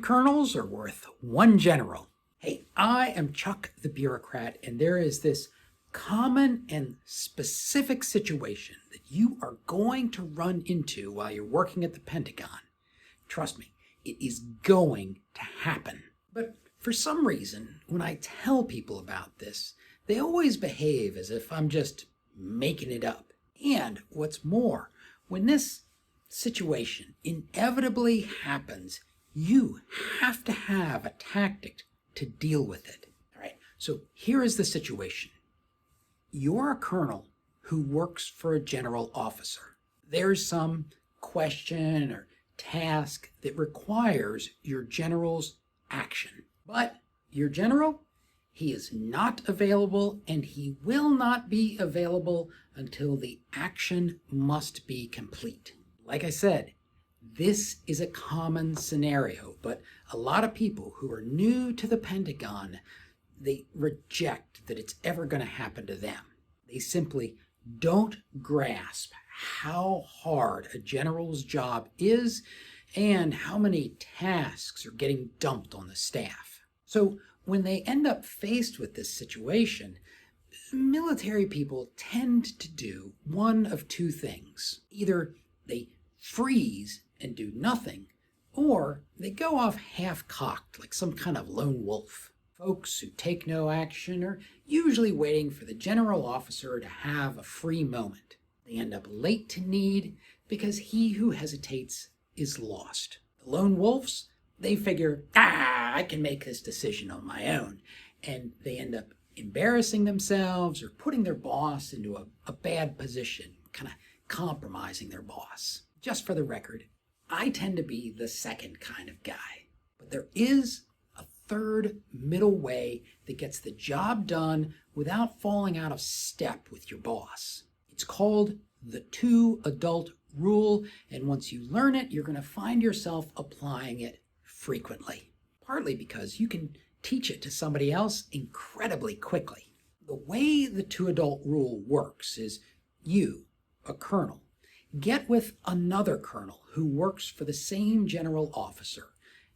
colonels are worth one general. Hey, I am Chuck the bureaucrat, and there is this common and specific situation that you are going to run into while you're working at the Pentagon. Trust me, it is going to happen. But for some reason, when I tell people about this, they always behave as if I'm just making it up. And what's more, when this situation inevitably happens, you have to have a tactic to deal with it. All right, so here is the situation. You're a colonel who works for a general officer. There's some question or task that requires your general's action. But your general, he is not available, and he will not be available until the action must be complete. Like I said, this is a common scenario, but a lot of people who are new to the Pentagon, they reject that it's ever going to happen to them. They simply don't grasp how hard a general's job is and how many tasks are getting dumped on the staff. So when they end up faced with this situation, military people tend to do one of two things. Either they freeze and do nothing, or they go off half-cocked like some kind of lone wolf. Folks who take no action are usually waiting for the general officer to have a free moment. They end up late to need because he who hesitates is lost. The lone wolves, they figure, I can make this decision on my own, and they end up embarrassing themselves or putting their boss into a bad position, kind of compromising their boss. Just for the record, I tend to be the second kind of guy, but there is a third middle way that gets the job done without falling out of step with your boss. It's called the two-adult rule, and once you learn it, you're going to find yourself applying it frequently, partly because you can teach it to somebody else incredibly quickly. The way the two-adult rule works is you, a colonel, get with another colonel who works for the same general officer,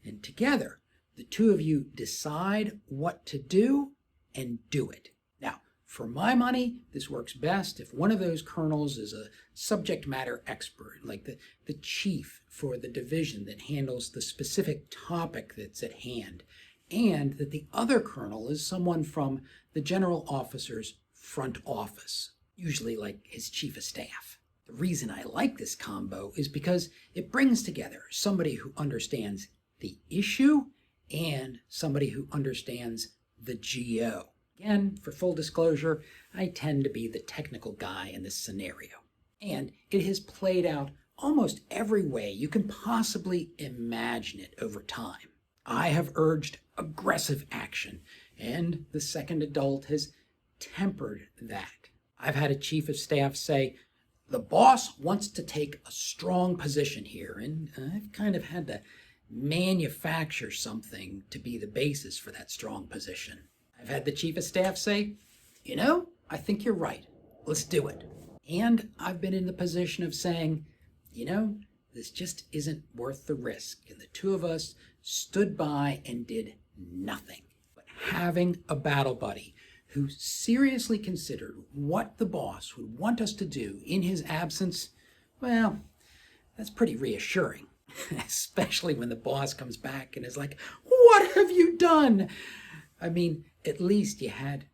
and together the two of you decide what to do and do it. Now, for my money, this works best if one of those colonels is a subject matter expert, like the chief for the division that handles the specific topic that's at hand, and that the other colonel is someone from the general officer's front office, usually like his chief of staff. The reason I like this combo is because it brings together somebody who understands the issue and somebody who understands the GO. Again, for full disclosure, I tend to be the technical guy in this scenario. And it has played out almost every way you can possibly imagine it over time. I have urged aggressive action, and the second adult has tempered that. I've had a chief of staff say, the boss wants to take a strong position here, and I've kind of had to manufacture something to be the basis for that strong position. I've had the chief of staff say, I think you're right. Let's do it. And I've been in the position of saying, this just isn't worth the risk. And the two of us stood by and did nothing. But having a battle buddy who seriously considered what the boss would want us to do in his absence, well, that's pretty reassuring, especially when the boss comes back and is like, what have you done? I mean, at least you had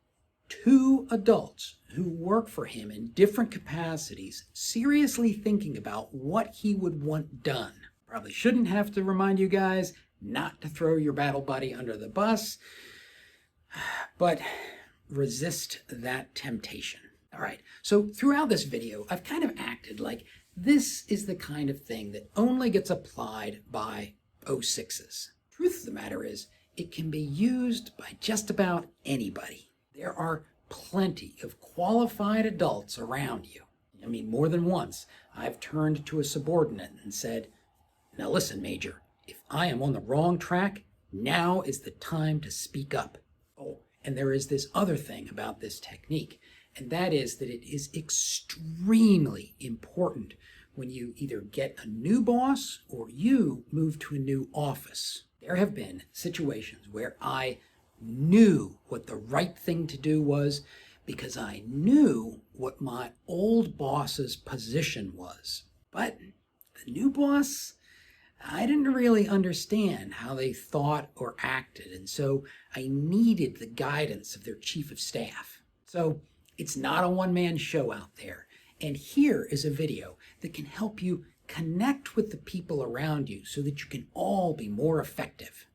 two adults who work for him in different capacities seriously thinking about what he would want done. Probably shouldn't have to remind you guys not to throw your battle buddy under the bus, but resist that temptation. All right, so throughout this video, I've kind of acted like this is the kind of thing that only gets applied by 06s. Truth of the matter is, it can be used by just about anybody. There are plenty of qualified adults around you. I mean, more than once, I've turned to a subordinate and said, now listen, Major, if I am on the wrong track, now is the time to speak up. Oh, and there is this other thing about this technique, and that is that it is extremely important when you either get a new boss or you move to a new office. There have been situations where I knew what the right thing to do was because I knew what my old boss's position was. But the new boss, I didn't really understand how they thought or acted, and so I needed the guidance of their chief of staff. So it's not a one-man show out there, and here is a video that can help you connect with the people around you so that you can all be more effective.